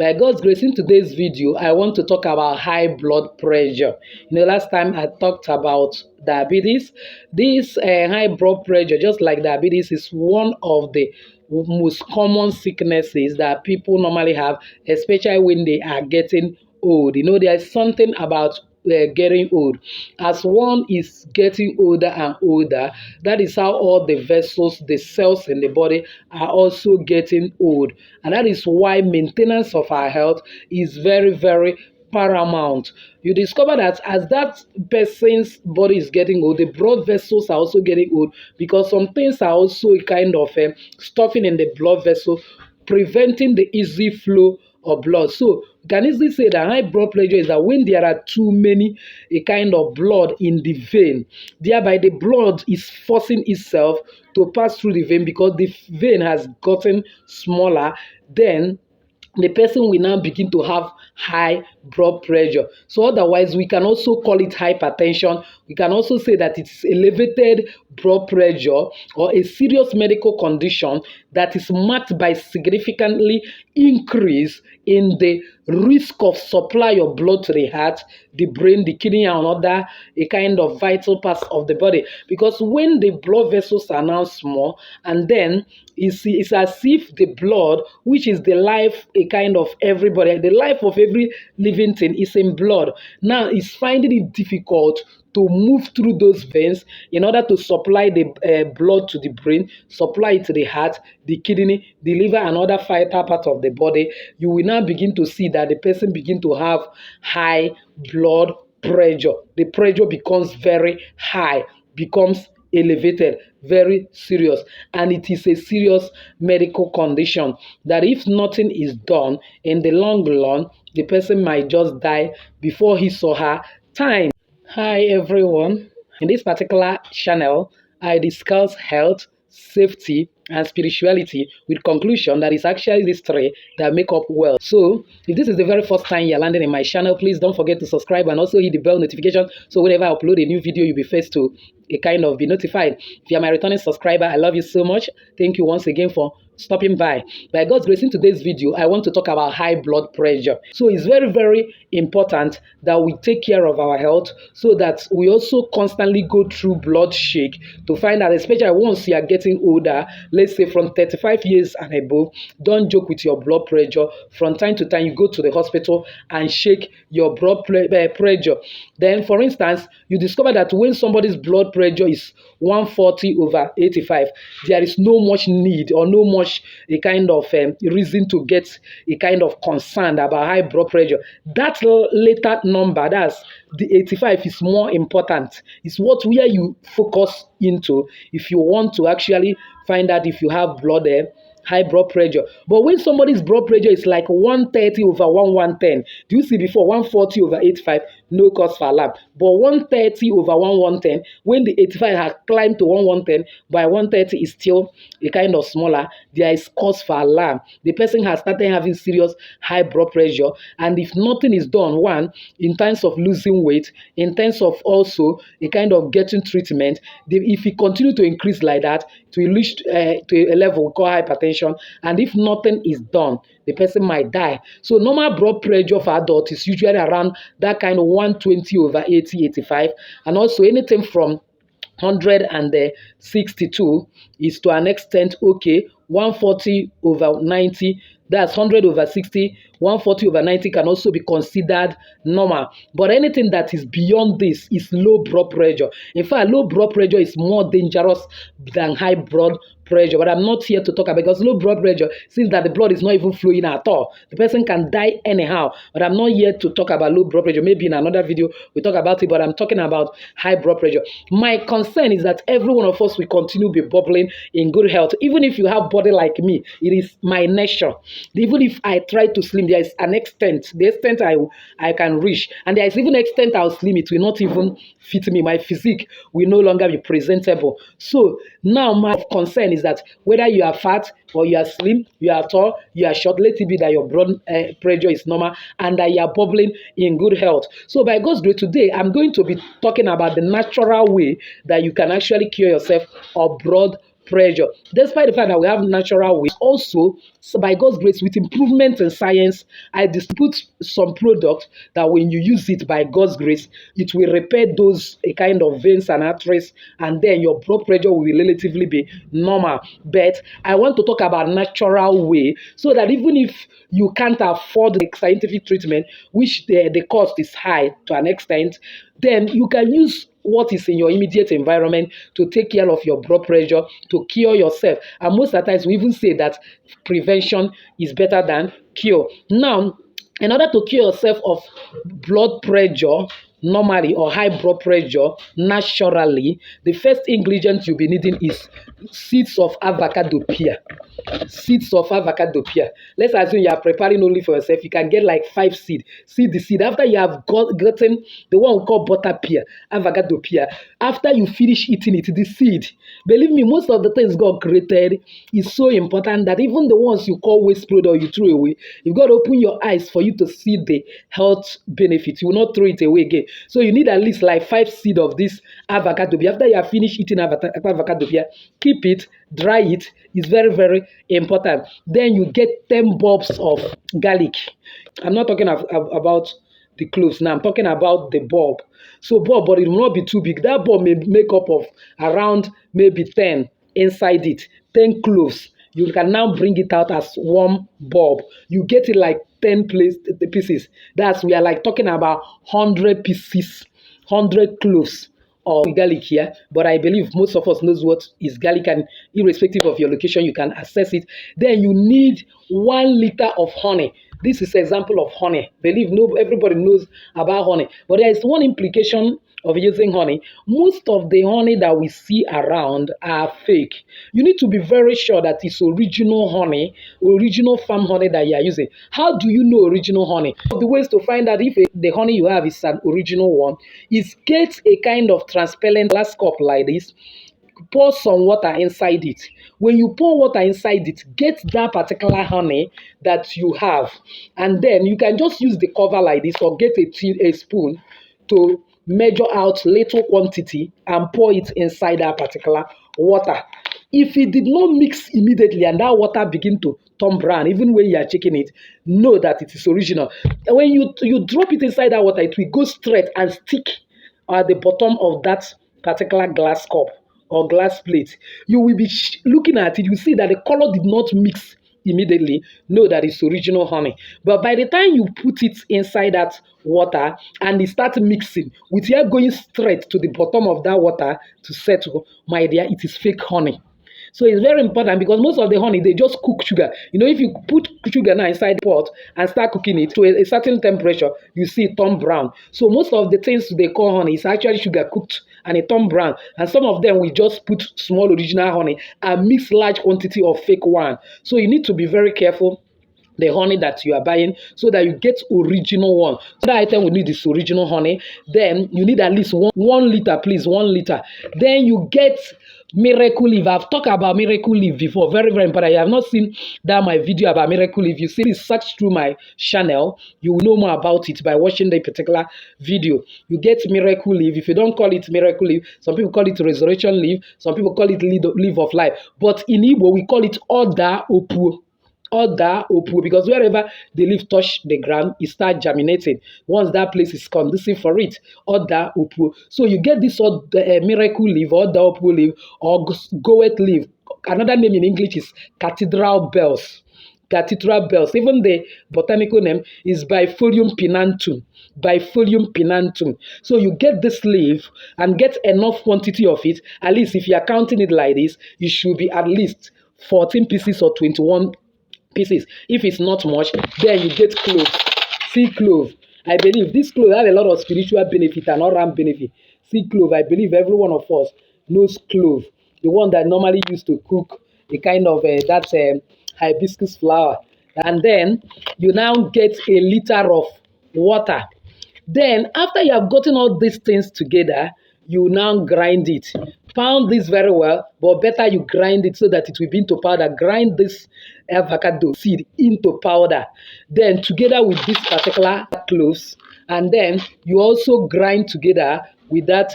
By God's grace, in today's video, I want to talk about high blood pressure. Last time I talked about diabetes. This high blood pressure, just like diabetes, is one of the most common sicknesses that people normally have, especially when they are getting old. There's something about getting old. As one is getting older and older, that is how all the vessels, the cells in the body are also getting old. And that is why maintenance of our health is very, very paramount. You discover that as that person's body is getting old, the blood vessels are also getting old, because some things are also kind of stuffing in the blood vessel, preventing the easy flow of blood. So you can easily say that high blood pressure is that when there are too many a kind of blood in the vein, thereby the blood is forcing itself to pass through the vein, because the vein has gotten smaller. Then the person will now begin to have high blood pressure. So otherwise, we can also call it hypertension. We can also say that it's elevated blood pressure, or a serious medical condition that is marked by significantly increase in the risk of supply of blood to the heart, the brain, the kidney, and other a kind of vital parts of the body. Because when the blood vessels are now small, and then it's as if the blood, which is the life, a kind of everybody, the life of every living thing is in blood. Now it's finding it difficult to move through those veins in order to supply the blood to the brain, supply it to the heart, the kidney, the liver, and other vital parts of the body. You will now begin to see that the person begin to have high blood pressure. The pressure becomes very high, becomes elevated, very serious, and it is a serious medical condition that if nothing is done, in the long run, the person might just die before his or her time. Hi everyone. In this particular channel, I discuss health, safety, and spirituality, with conclusion that it's actually these three that make up wealth. So if this is the very first time you're landing in my channel, please don't forget to subscribe and also hit the bell notification, so whenever I upload a new video, you'll be first to be notified. If you're my returning subscriber, I love you so much. Thank you once again for stopping by. By God's grace, in today's video, I want to talk about high blood pressure. So it's very, very important that we take care of our health, so that we also constantly go through blood shake to find out, especially once you are getting older, let's say from 35 years and above, don't joke with your blood pressure. From time to time, you go to the hospital and shake your blood pressure. Then, for instance, you discover that when somebody's blood pressure is 140/85, there is no much need or no much a kind of reason to get a kind of concern about high blood pressure. That later number, that's the 85, is more important. It's where you focus into if you want to actually find out if you have high blood pressure. But when somebody's blood pressure is like 130/110, do you see before 140/85, no cause for alarm. But 130/110, when the 85 has climbed to 110, by 130 is still a kind of smaller, there is cause for alarm. The person has started having serious high blood pressure, and if nothing is done, one, in terms of losing weight, in terms of also a kind of getting treatment, if it continue to increase like that, to reach to a level we call hypertension, and if nothing is done, the person might die. So normal blood pressure for adults is usually around that kind of 120/80/85, and also anything from 162 is to an extent okay. 140/90, that's 100/60. 140/90 can also be considered normal. But anything that is beyond this is low blood pressure. In fact, low blood pressure is more dangerous than high blood pressure. But I'm not here to talk about, because low blood pressure, since that the blood is not even flowing at all, the person can die anyhow. But I'm not here to talk about low blood pressure. Maybe in another video we talk about it, but I'm talking about high blood pressure. My concern is that every one of us will continue to be bubbling in good health. Even if you have body like me, it is my nature. Even if I try to slim, there is an extent, the extent I can reach, and there is even extent I'll slim, it will not even fit me. My physique will no longer be presentable. So now my concern is that whether you are fat or you are slim, you are tall, you are short, let it be that your blood pressure is normal and that you are bubbling in good health. So by God's grace, today I'm going to be talking about the natural way that you can actually cure yourself of blood pressure. Despite the fact that we have natural ways, also by God's grace, with improvement in science, I distribute some product that when you use it by God's grace, it will repair those a kind of veins and arteries, and then your blood pressure will relatively be normal. But I want to talk about natural way, so that even if you can't afford the scientific treatment, which the cost is high to an extent, then you can use what is in your immediate environment to take care of your blood pressure, to cure yourself. And most of the times, we even say that prevention is better than cure. Now, in order to cure yourself of blood pressure normally or high blood pressure naturally, the first ingredient you'll be needing is seeds of avocado pear. Seeds of avocado pear. Let's assume you are preparing only for yourself. You can get like 5 seed. Seed the seed. After you have gotten the one we call butter pear, avocado pear, after you finish eating it, the seed, believe me, most of the things God created is so important that even the ones you call waste product you throw away, you've got to open your eyes for you to see the health benefits. You will not throw it away again. So you need at least like 5 seed of this avocado pear. After you have finished eating avocado pear, keep it, dry it. It's very, very important. Then you get 10 bulbs of garlic. I'm not talking about the cloves now. I'm talking about the bulb. So bulb, but it will not be too big. That bulb may make up of around maybe 10 inside it, 10 cloves. You can now bring it out as one bulb. You get it like 10 pieces. We are like talking about 100 pieces, 100 cloves of garlic here, but I believe most of us knows what is garlic, and irrespective of your location, you can access it. Then you need 1 liter of honey. This is an example of honey. Believe no, everybody knows about honey, but there is one implication of using honey. Most of the honey that we see around are fake. You need to be very sure that it's original honey, original farm honey that you are using. How do you know original honey? The ways to find out if the honey you have is an original one is get a kind of transparent glass cup like this. Pour some water inside it. When you pour water inside it, get that particular honey that you have, and then you can just use the cover like this, or get a spoon to measure out little quantity and pour it inside that particular water. If it did not mix immediately and that water begin to turn brown, even when you are checking it, know that it is original. And when you drop it inside that water, it will go straight and stick at the bottom of that particular glass cup or glass plate. You will be looking at it, you see that the color did not mix immediately. Know that it's original honey. But by the time you put it inside that water and it starts mixing, with air going straight to the bottom of that water to settle, my dear, it is fake honey. So it's very important, because most of the honey, they just cook sugar. You know, if you put sugar now inside the pot and start cooking it to a certain temperature, you see it turn brown. So most of the things they call honey is actually sugar cooked and it turn brown. And some of them we just put small original honey and mix large quantity of fake one. So you need to be very careful the honey that you are buying, so that you get original one. So that item we need is original honey. Then you need at least 1 liter, please, 1 liter. Then you get miracle leaf. I've talked about miracle leaf before, very, very important. You have not seen that my video about miracle leaf. You see this, search through my channel, you will know more about it by watching the particular video. You get miracle leaf. If you don't call it miracle leaf, some people call it resurrection leaf, some people call it leaf of life, but in Igbo we call it Oda Opuo. Oda Opuo, because wherever the leaf touch the ground, it starts germinating. Once that place is conducive for it, Oda Opuo. So you get this miracle leaf, Oda Opuo leaf, or goet leaf. Another name in English is cathedral bells. Cathedral bells. Even the botanical name is Bifolium pinnantum. Bifolium pinnantum. So you get this leaf and get enough quantity of it. At least if you are counting it like this, it should be at least 14 pieces or 21 pieces. If it's not much, then you get clove. See clove. I believe this clove has a lot of spiritual benefit and all-round benefit. See clove. I believe every one of us knows clove. The one that normally used to cook a kind of hibiscus flower. And then you now get a liter of water. Then after you have gotten all these things together, you now grind it. Pound this very well, but better you grind it so that it will be into powder. Grind this avocado seed into powder. Then together with this particular cloves, and then you also grind together with that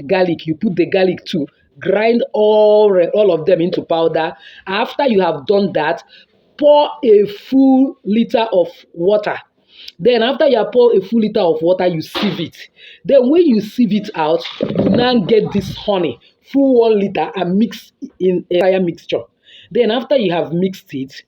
garlic. You put the garlic too. grind all of them into powder. After you have done that, pour a full liter of water. Then after you have poured a full liter of water, you sieve it. Then when you sieve it out, you now get this honey, full 1 liter, and mix in a entire mixture. Then after you have mixed it,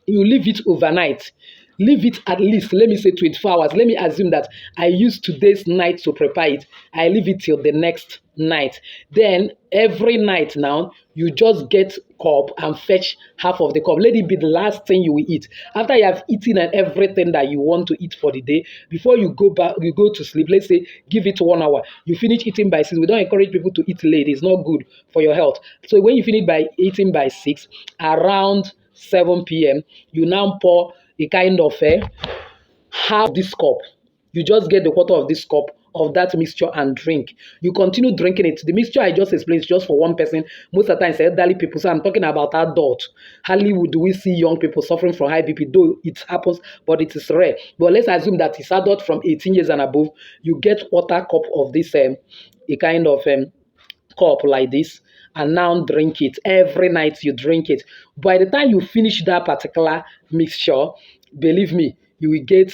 you leave it overnight. Leave it at least, let me say 24 hours. Let me assume that I use today's night to prepare it. I leave it till the next night. Then every night now, you just get cup and fetch half of the cup. Let it be the last thing you will eat. After you have eaten and everything that you want to eat for the day, before you go back, you go to sleep, let's say give it 1 hour. You finish eating by 6. We don't encourage people to eat late. It's not good for your health. So when you finish by eating by 6, around 7 p.m., you now pour a kind of half this cup. You just get the quarter of this cup of that mixture and drink. You continue drinking it. The mixture I just explained is just for one person. Most of the time, it's elderly people. So I'm talking about adults. Hardly do we see young people suffering from high BP, though it happens, but it is rare. But let's assume that it's adult from 18 years and above. You get quarter cup of this a kind of cup like this, and now drink it every night. You drink it. By the time you finish that particular mixture, believe me, you will get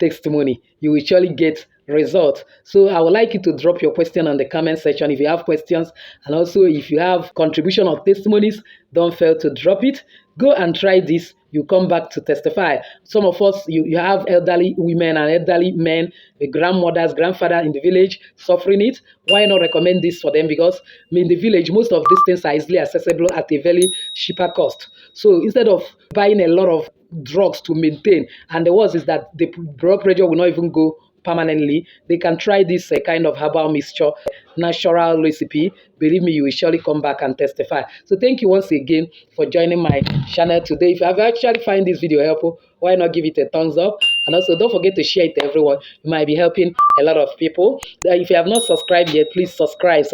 testimony. You will surely get results. So I would like you to drop your question on the comment section if you have questions, and also if you have contribution or testimonies, don't fail to drop it. Go and try this. You come back to testify. Some of us, you have elderly women and elderly men, the grandmothers, grandfather in the village suffering it. Why not recommend this for them? Because in the village, most of these things are easily accessible at a very cheaper cost. So instead of buying a lot of drugs to maintain, and the worst is that the blood pressure will not even go permanently, they can try this kind of herbal mixture, natural recipe. Believe me, you will surely come back and testify. So thank you once again for joining my channel today. If you have actually find this video helpful, why not give it a thumbs up? And also don't forget to share it to everyone. You might be helping a lot of people. If you have not subscribed yet, please subscribe.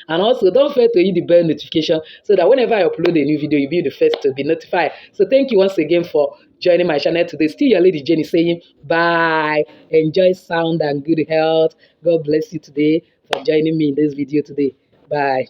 And also don't forget to hit the bell notification so that whenever I upload a new video, you'll be the first to be notified. So thank you once again for joining my channel today. Still your lady Jenny saying bye. Enjoy sound and good health. God bless you today for joining me in this video today. Bye.